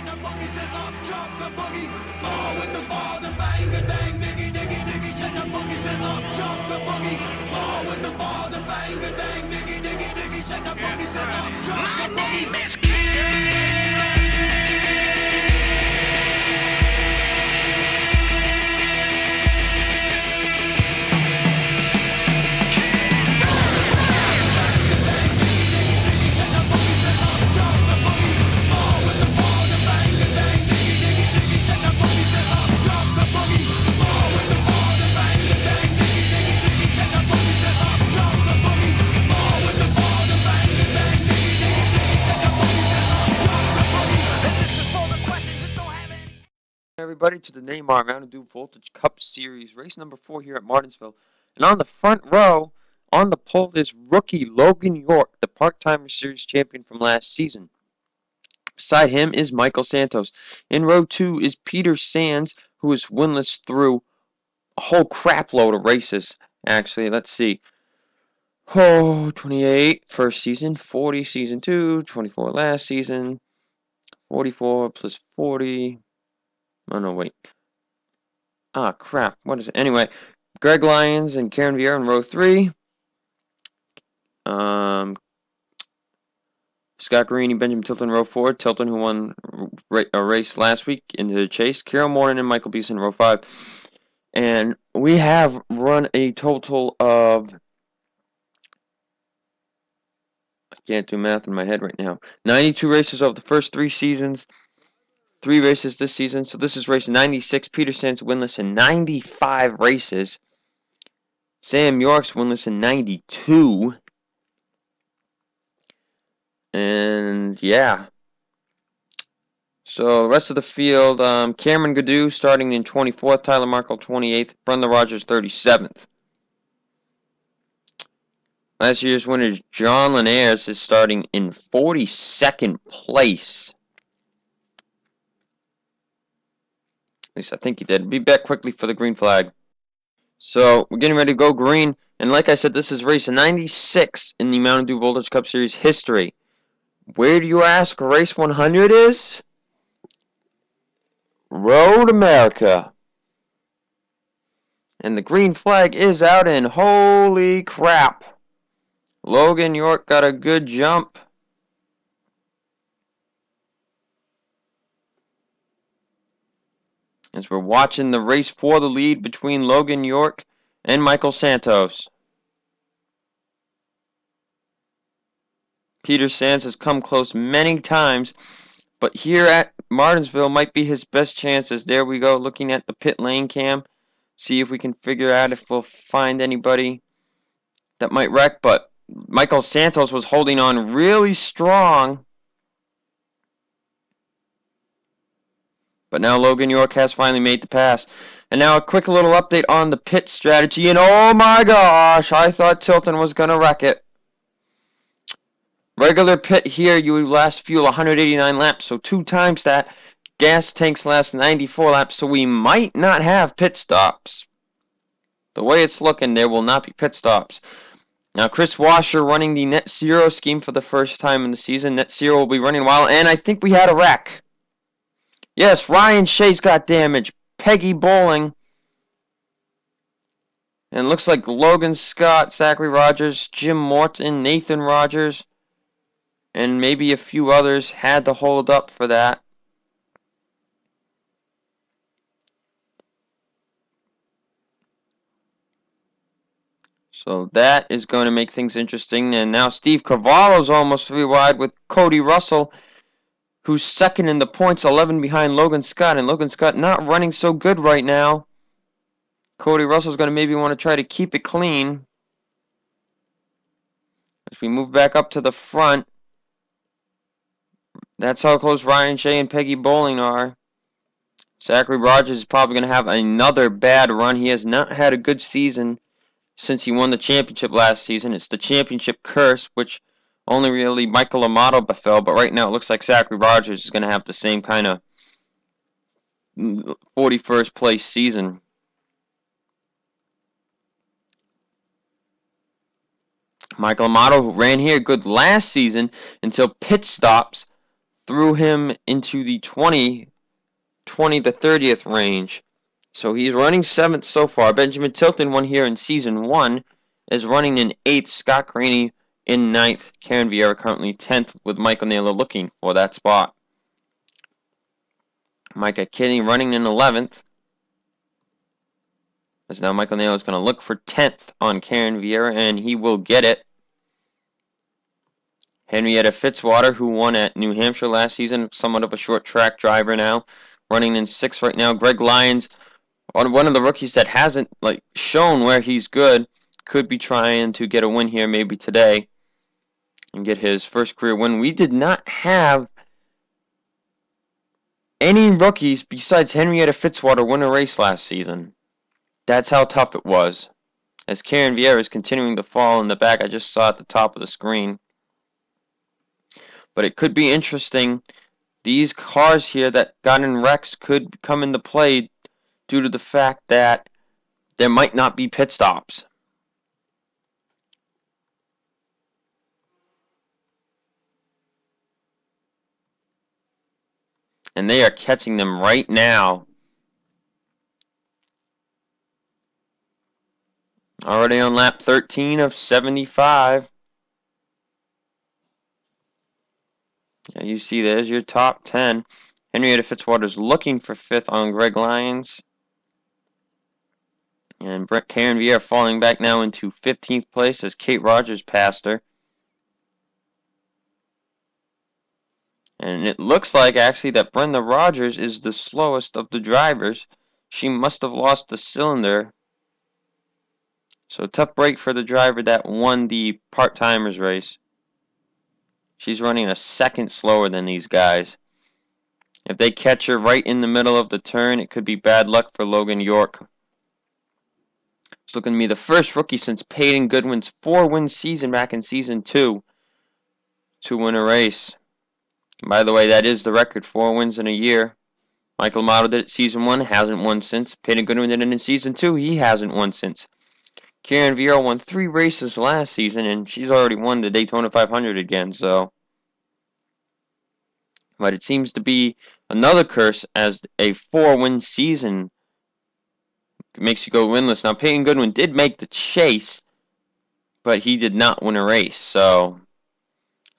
the boogie, set up, drop the boogie. Ball with the ball, the bang, the dang, diggy, diggy, diggy. Set the boogie, set up, drop the boogie. Ball with the ball, the bang, the dang, diggy, diggy, diggy. Set the boogie, set up, drop the boogie. Everybody to the NAMAR Mountain Dew Voltage Cup Series, race number 4 here at Martinsville. And on the front row, on the pole, is rookie Logan York, the Park-Timer Series champion from last season. Beside him is Michael Santos. In row 2 is Peter Sands, who is winless through a whole crap load of races. Actually, let's see. 28 first season, 40 season 2, 24 last season, 44 plus 40... Oh, no, wait. Ah, crap. What is it? Anyway, Greg Lyons and Karen Vieira in row 3. Scott Guarini, Benjamin Tilton in row 4. Tilton, who won a race last week, into the chase. Carol Morton and Michael Beeson in row 5. And we have run a total of... I can't do math in my head right now. 92 races over the first 3 seasons. 3 races this season, so this is race 96. Peter Sands winless in 95 races. Sam York's winless in 92. And yeah. So the rest of the field, Cameron Gaddu starting in 24th, Tyler Markle 28th, Brenda Rogers 37th. Last year's winner, John Linares, is starting in 42nd place. At least I think he did. Be back quickly for the green flag. So we're getting ready to go green. And like I said, this is race 96 in the Mountain Dew Voltage Cup Series history. Where do you ask race 100 is? Road America. And the green flag is out, and holy crap. Logan York got a good jump. As we're watching the race for the lead between Logan York and Michael Santos. Peter Sands has come close many times, but here at Martinsville might be his best chances. There we go, looking at the pit lane cam. See if we can figure out if we'll find anybody that might wreck, but Michael Santos was holding on really strong. But now Logan York has finally made the pass. And now a quick little update on the pit strategy. And oh my gosh, I thought Tilton was going to wreck it. Regular pit here, you would last fuel 189 laps. So 2 times that. Gas tanks last 94 laps. So we might not have pit stops. The way it's looking, there will not be pit stops. Now Chris Washer running the Net Zero scheme for the first time in the season. Net Zero will be running a while. And I think we had a wreck. Yes, Ryan Shea's got damage. Peggy Bowling. And looks like Logan Scott, Zachary Rogers, Jim Morton, Nathan Rogers, and maybe a few others had to hold up for that. So that is going to make things interesting. And now Steve Cavallo's almost 3 wide with Cody Russell, who's second in the points, 11 behind Logan Scott. And Logan Scott not running so good right now. Cody Russell's going to maybe want to try to keep it clean. As we move back up to the front. That's how close Ryan Shea and Peggy Bowling are. Zachary Rogers is probably going to have another bad run. He has not had a good season since he won the championship last season. It's the championship curse, which only really Michael Amato befell, but right now it looks like Zachary Rogers is going to have the same kind of 41st place season. Michael Amato, who ran here good last season until pit stops threw him into the 20 to 30th range. So he's running 7th so far. Benjamin Tilton won here in Season 1, is running in 8th. Scott Craney in 9th. Karen Vieira currently 10th, with Michael Naylor looking for that spot. Micah Kinney running in 11th. As now Michael Naylor is going to look for 10th on Karen Vieira, and he will get it. Henrietta Fitzwater, who won at New Hampshire last season, somewhat of a short track driver now, running in 6th right now. Greg Lyons, one of the rookies that hasn't shown where he's good, could be trying to get a win here maybe today and get his first career win. We did not have any rookies besides Henrietta Fitzwater win a race last season. That's how tough it was. As Karen Vieira is continuing to fall in the back, I just saw at the top of the screen. But it could be interesting. These cars here that got in wrecks could come into play due to the fact that there might not be pit stops. And they are catching them right now. Already on lap 13 of 75. Yeah, you see there's your top 10. Henrietta Fitzwater's looking for 5th on Greg Lyons. And Karen Vieira falling back now into 15th place as Kate Rogers passed her. And it looks like actually that Brenda Rogers is the slowest of the drivers. She must have lost the cylinder. So tough break for the driver that won the part-timers race. She's running a second slower than these guys. If they catch her right in the middle of the turn, it could be bad luck for Logan York. It's looking to be the first rookie since Peyton Goodwin's 4-win season back in Season 2 to win a race. And by the way, that is the record, 4 wins in a year. Michael Amato did it Season 1, hasn't won since. Peyton Goodwin did it in Season 2, he hasn't won since. Karen Vieira won 3 races last season, and she's already won the Daytona 500 again, so. But it seems to be another curse as a 4-win season makes you go winless. Now, Peyton Goodwin did make the chase, but he did not win a race, so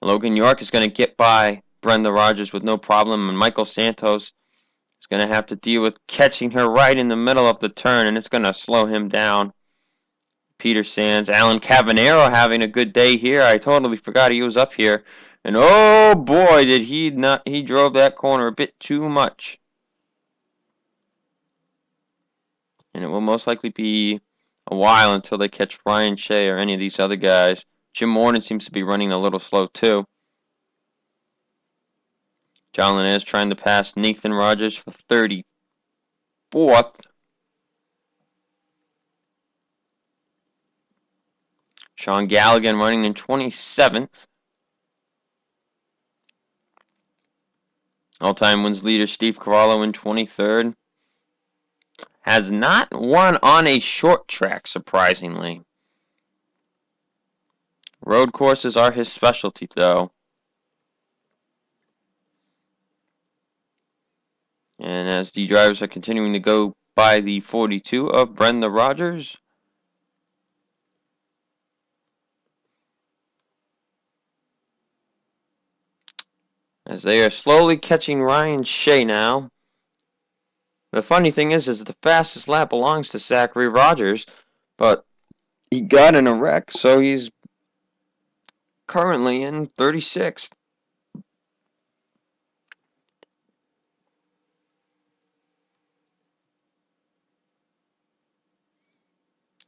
Logan York is going to get by Brenda Rogers with no problem, and Michael Santos is going to have to deal with catching her right in the middle of the turn, and it's going to slow him down. Peter Sands, Alan Cavanero having a good day here. I totally forgot he was up here. And oh boy, did he not, he drove that corner a bit too much. And it will most likely be a while until they catch Ryan Shea or any of these other guys. Jim Morton seems to be running a little slow too. John Linez trying to pass Nathan Rogers for 34th. Sean Galligan running in 27th. All-time wins leader Steve Carvalho in 23rd. Has not won on a short track, surprisingly. Road courses are his specialty, though. And as the drivers are continuing to go by the 42 of Brenda Rogers. As they are slowly catching Ryan Shea now. The funny thing is the fastest lap belongs to Zachary Rogers, but he got in a wreck, so he's currently in 36th.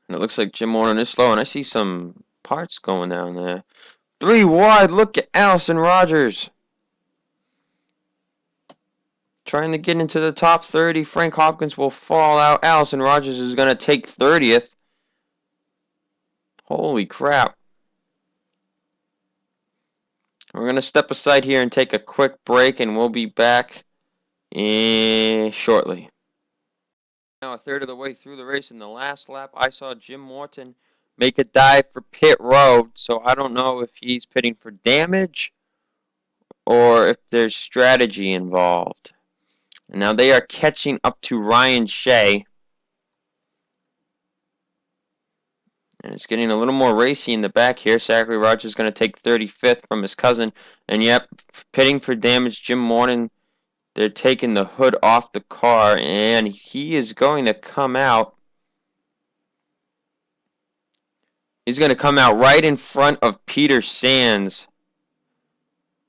And it looks like Jim Morton is slow, and I see some parts going down there. 3 wide, look at Allison Rogers. Trying to get into the top 30. Frank Hopkins will fall out. Allison Rogers is going to take 30th. Holy crap. We're going to step aside here and take a quick break, and we'll be back shortly. Now a third of the way through the race in the last lap, I saw Jim Morton make a dive for pit road, so I don't know if he's pitting for damage or if there's strategy involved. And now they are catching up to Ryan Shea. And it's getting a little more racy in the back here. Zachary Rogers is going to take 35th from his cousin. And yep, pitting for damage, Jim Morton. They're taking the hood off the car. And he is going to come out. He's going to come out right in front of Peter Sands.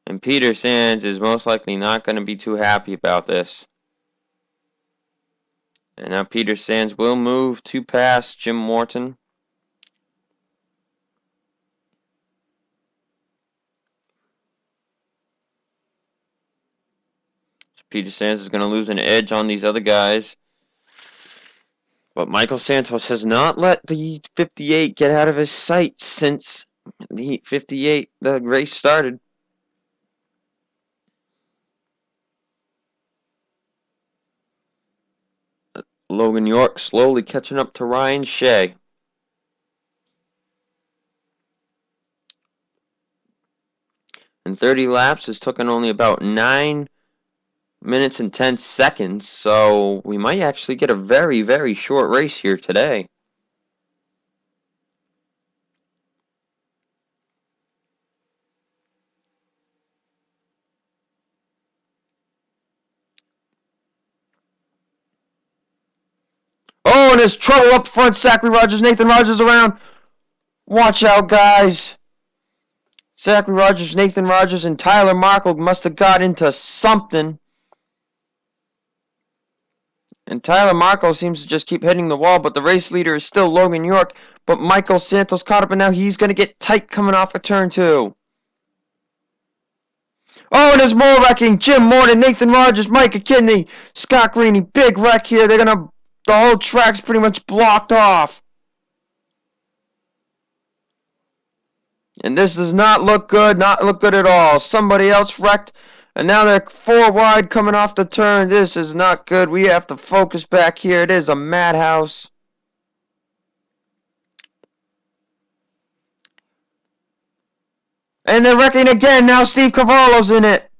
And Peter Sands is most likely not going to be too happy about this. And now Peter Sands will move to pass Jim Morton. Peter Sands is going to lose an edge on these other guys. But Michael Santos has not let the 58 get out of his sight since the 58, the race started. Logan York slowly catching up to Ryan Shea. And 30 laps has taken only about 9 minutes and 10 seconds, so we might actually get a very, very short race here today. Oh, and there's trouble up front. Zachary Rogers, Nathan Rogers around. Watch out, guys. Zachary Rogers, Nathan Rogers, and Tyler Markle must have got into something. And Tyler Markle seems to just keep hitting the wall, but the race leader is still Logan York. But Michael Santos caught up, and now he's going to get tight coming off of turn 2. Oh, and there's more wrecking. Jim Morton, Nathan Rogers, Micah Kidney, Scott Greeny. Big wreck here. The whole track's pretty much blocked off. And this does not look good at all. Somebody else wrecked, and now they're 4 wide coming off the turn. This is not good. We have to focus back here. It is a madhouse. And they're wrecking again. Now Steve Cavallo's in it.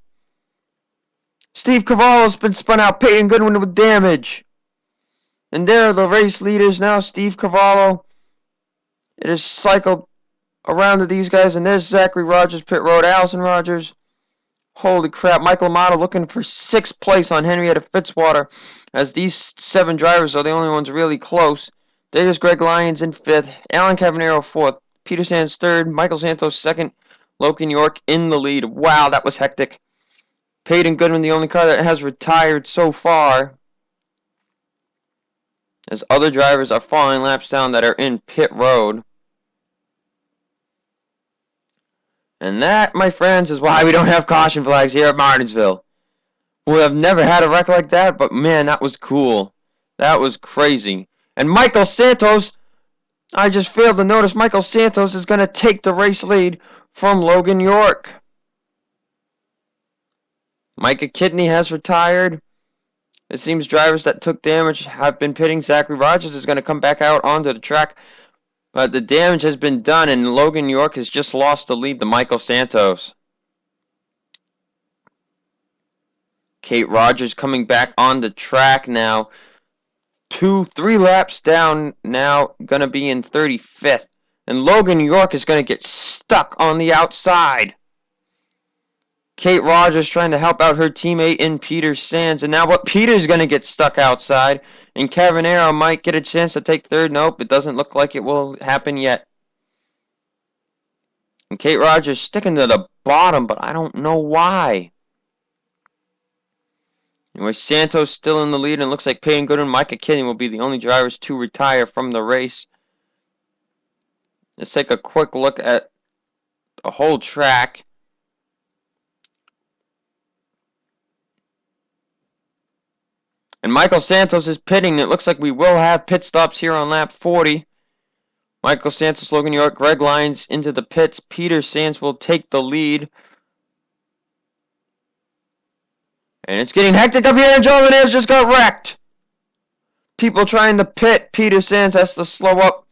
Steve Cavallo's been spun out. Peyton Goodwin with damage. And there are the race leaders now. Steve Cavallo. It is cycled around to these guys. And there's Zachary Rogers, pit road. Allison Rogers. Holy crap. Michael Amato looking for 6th place on Henrietta Fitzwater. As these 7 drivers are the only ones really close. There's Greg Lyons in 5th. Alan Cavanero 4th. Peter Sands 3rd. Michael Santos 2nd. Logan York in the lead. Wow, that was hectic. Peyton Goodwin, the only car that has retired so far. As other drivers are falling laps down that are in pit road. And that, my friends, is why we don't have caution flags here at Martinsville. We have never had a wreck like that, but man, that was cool. That was crazy. And Michael Santos, I just failed to notice, Michael Santos is going to take the race lead from Logan York. Micah Kidney has retired. It seems drivers that took damage have been pitting. Zachary Rogers is going to come back out onto the track. But the damage has been done, and Logan York has just lost the lead to Michael Santos. Kate Rogers coming back on the track now. 3 laps down now, going to be in 35th. And Logan York is going to get stuck on the outside. Kate Rogers trying to help out her teammate in Peter Sands. And now Peter's going to get stuck outside. And Cavanero might get a chance to take 3rd. Nope, it doesn't look like it will happen yet. And Kate Rogers sticking to the bottom, but I don't know why. Anyway, Santos still in the lead, and looks like Peyton Goodwin and Micah Kinney will be the only drivers to retire from the race. Let's take a quick look at the whole track. And Michael Santos is pitting. It looks like we will have pit stops here on lap 40. Michael Santos, Logan York, Greg Lyons into the pits. Peter Sands will take the lead. And it's getting hectic up here, and John Linnaeus just got wrecked. People trying to pit. Peter Sands has to slow up.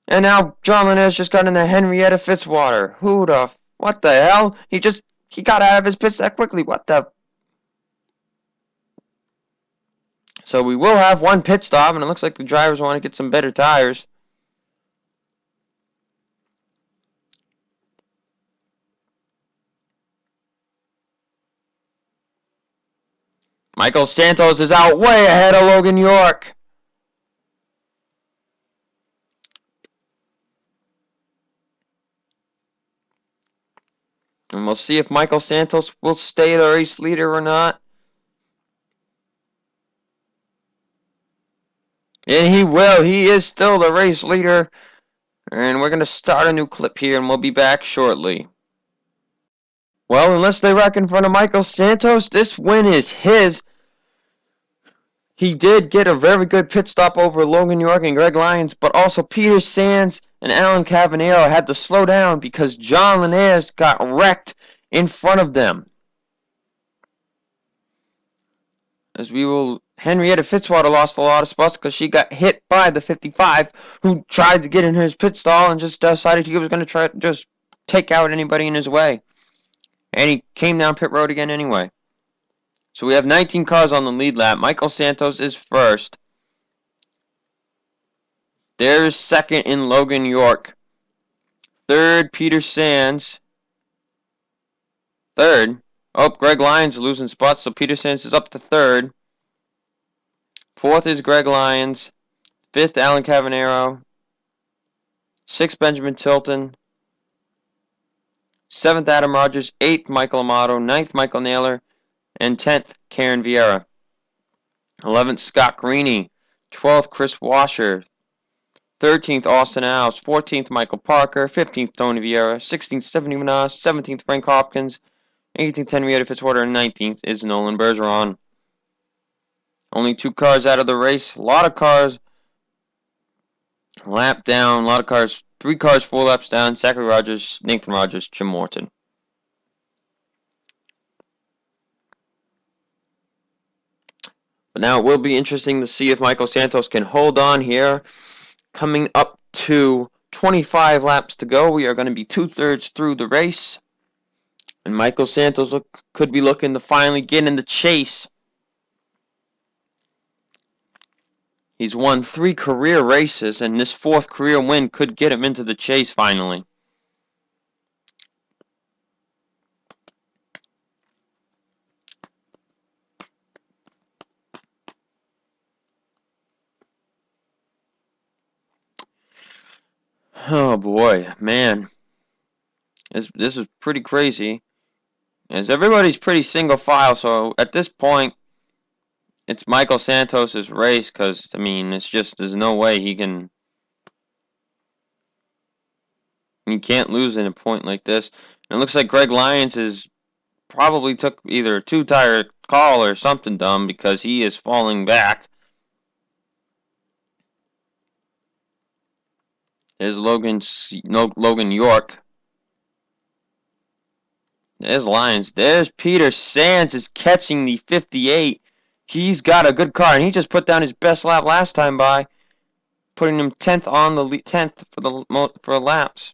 And now John Linnaeus just got in the Henrietta Fitzwater. Who the What the hell? He got out of his pits that quickly. What the? So we will have one pit stop, and it looks like the drivers want to get some better tires. Michael Santos is out way ahead of Logan York. And we'll see if Michael Santos will stay the race leader or not. And he will. He is still the race leader. And we're going to start a new clip here, and we'll be back shortly. Well, unless they wreck in front of Michael Santos, this win is his. He did get a very good pit stop over Logan York and Greg Lyons, but also Peter Sands and Alan Cavanero had to slow down because John Linares got wrecked in front of them. Henrietta Fitzwater lost a lot of spots because she got hit by the 55 who tried to get in his pit stall and just decided he was going to try to just take out anybody in his way. And he came down pit road again anyway. So we have 19 cars on the lead lap. Michael Santos is first. There's second in Logan York. Third, Peter Sands. Third. Oh, Greg Lyons is losing spots, so Peter Sands is up to third. Fourth is Greg Lyons. Fifth, Alan Cavanero. Sixth, Benjamin Tilton. Seventh, Adam Rogers. Eighth, Michael Amato. Ninth, Michael Naylor. And 10th, Karen Vieira. 11th, Scott Greeny. 12th, Chris Washer. 13th, Austin Alves. 14th, Michael Parker. 15th, Tony Vieira. 16th, Stephanie Manas. 17th, Frank Hopkins. 18th, Henrietta Fitzwater. And 19th is Nolan Bergeron. Only 2 cars out of the race. A lot of cars lap down. A lot of cars. 3 cars 4 laps down. Zachary Rogers, Nathan Rogers, Jim Morton. But now it will be interesting to see if Michael Santos can hold on here. Coming up to 25 laps to go. We are going to be 2/3 through the race. And Michael Santos could be looking to finally get in the chase. He's won 3 career races, and this 4th career win could get him into the chase finally. Oh boy, man. This is pretty crazy. As everybody's pretty single file, so at this point, it's Michael Santos' race, because, I mean, it's just, there's no way he can't lose in a point like this. And it looks like Greg Lyons is probably took either a 2-tire call or something dumb, because he is falling back. There's Logan York. There's Lyons. There's Peter Sands is catching the 58. He's got a good car, and he just put down his best lap last time by, putting him 10th on the 10th for laps.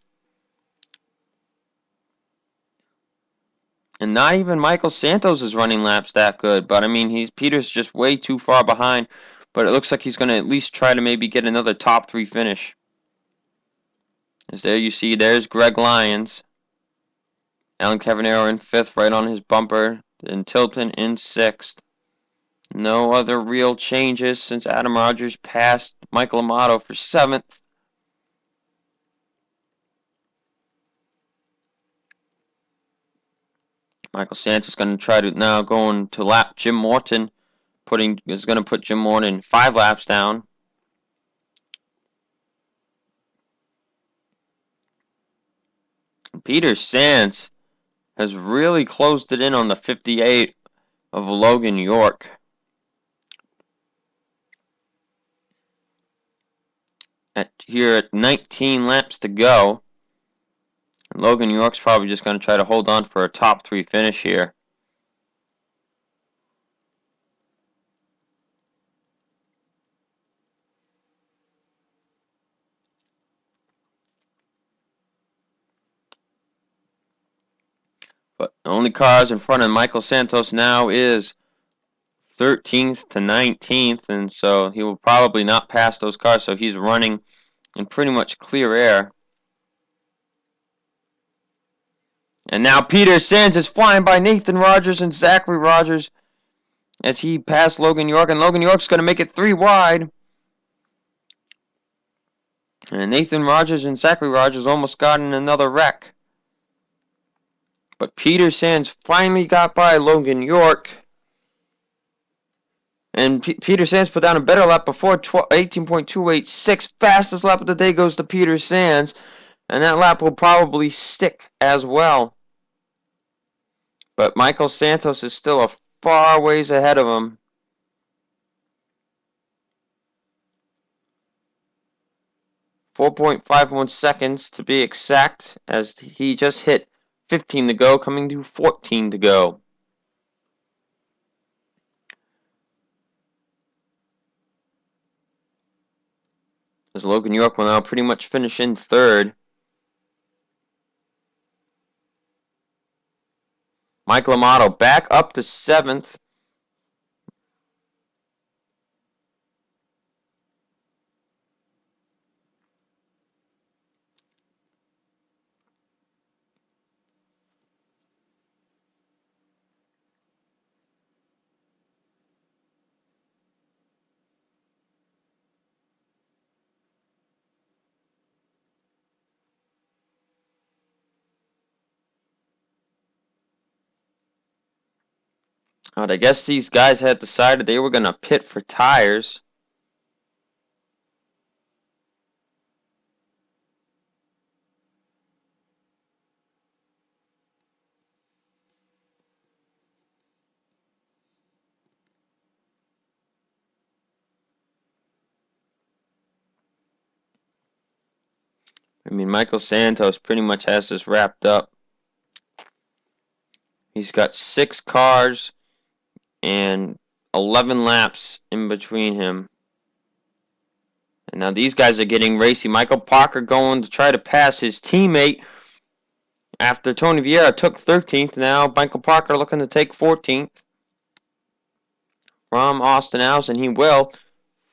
And not even Michael Santos is running laps that good, but I mean, Peter's just way too far behind. But it looks like he's going to at least try to maybe get another top 3 finish. As there you see, there's Greg Lyons. Alan Cavanero in 5th, right on his bumper. And Tilton in 6th. No other real changes since Adam Rogers passed Michael Amato for 7th. Michael Santos is going to try to now going to lap Jim Morton. Is going to put Jim Morton 5 laps down. Peter Sands has really closed it in on the 58 of Logan York. Here at 19 laps to go. And Logan York's probably just going to try to hold on for a top 3 finish here. But the only cars in front of Michael Santos now is 13th to 19th, and so he will probably not pass those cars, so he's running in pretty much clear air. And now Peter Sands is flying by Nathan Rogers and Zachary Rogers as he passed Logan York, and Logan York's going to make it 3 wide. And Nathan Rogers and Zachary Rogers almost got in another wreck. But Peter Sands finally got by Logan York. And Peter Sands put down a better lap before, 18.286. Fastest lap of the day goes to Peter Sands. And that lap will probably stick as well. But Michael Santos is still a far ways ahead of him. .51 seconds to be exact, as he just hit 15 to go, coming to 14 to go. As Logan York will now pretty much finish in third. Mike Lamato back up to 7th. I guess these guys had decided they were going to pit for tires. I mean, Michael Santos pretty much has this wrapped up. He's got 6 cars and 11 laps in between him. And now these guys are getting racy. Michael Parker going to try to pass his teammate after Tony Vieira took 13th. Now Michael Parker looking to take 14th from Austin Alves, and he will.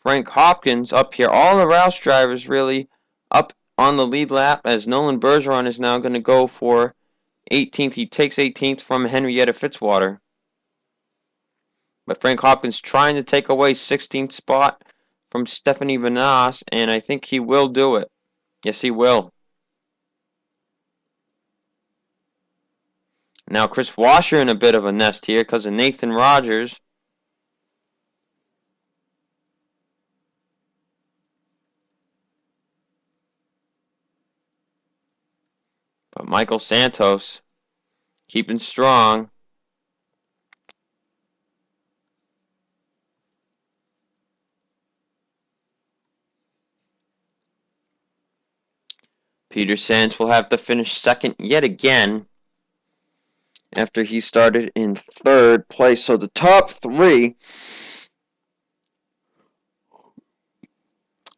Frank Hopkins up here. All the Roush drivers really up on the lead lap, as Nolan Bergeron is now going to go for 18th. He takes 18th from Henrietta Fitzwater. But Frank Hopkins trying to take away 16th spot from Stephanie Vanasse, and I think he will do it. Yes, he will. Now Chris Washer in a bit of a nest here because of Nathan Rogers. But Michael Santos keeping strong. Peter Sands will have to finish second yet again after he started in third place. So the top 3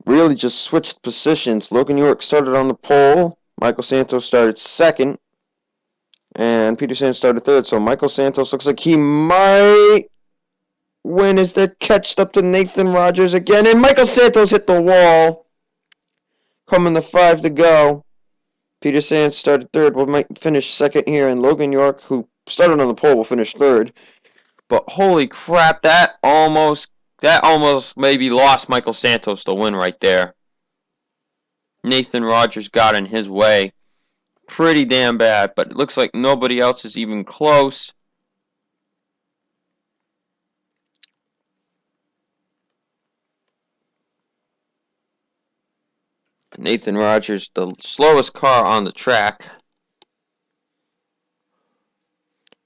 really just switched positions. Logan York started on the pole. Michael Santos started second. And Peter Sands started third. So Michael Santos looks like he might win as they're catched up to Nathan Rogers again. And Michael Santos hit the wall. Coming to 5 to go. Peter Sands started third, will finish second here, and Logan York, who started on the pole, will finish third. But holy crap, that almost maybe lost Michael Santos the win right there. Nathan Rogers got in his way pretty damn bad, but it looks like nobody else is even close. Nathan Rogers, the slowest car on the track.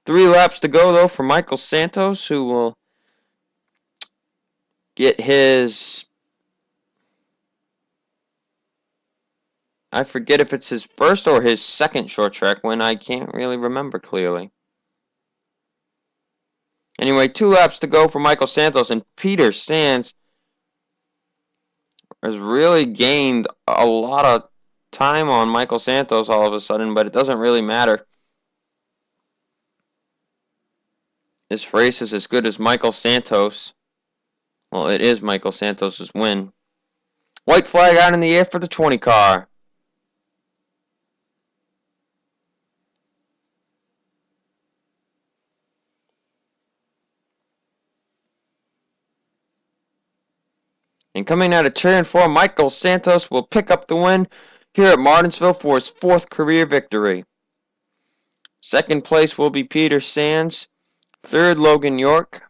3 laps to go, though, for Michael Santos, who will get his... I forget if it's his first or his second short track win. I can't really remember clearly. Anyway, 2 laps to go for Michael Santos, and Peter Sands has really gained a lot of time on Michael Santos all of a sudden, but it doesn't really matter. This race is as good as Michael Santos. Well, it is Michael Santos' win. White flag out in the air for the 20 car. And coming out of turn 4, Michael Santos will pick up the win here at Martinsville for his 4th career victory. Second place will be Peter Sands. Third, Logan York.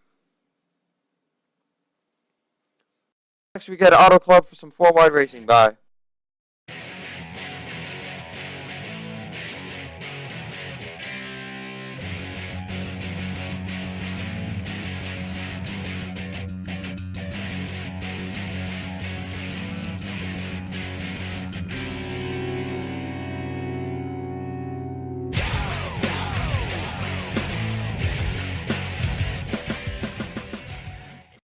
Next, we got Auto Club for some 4-wide racing. Bye.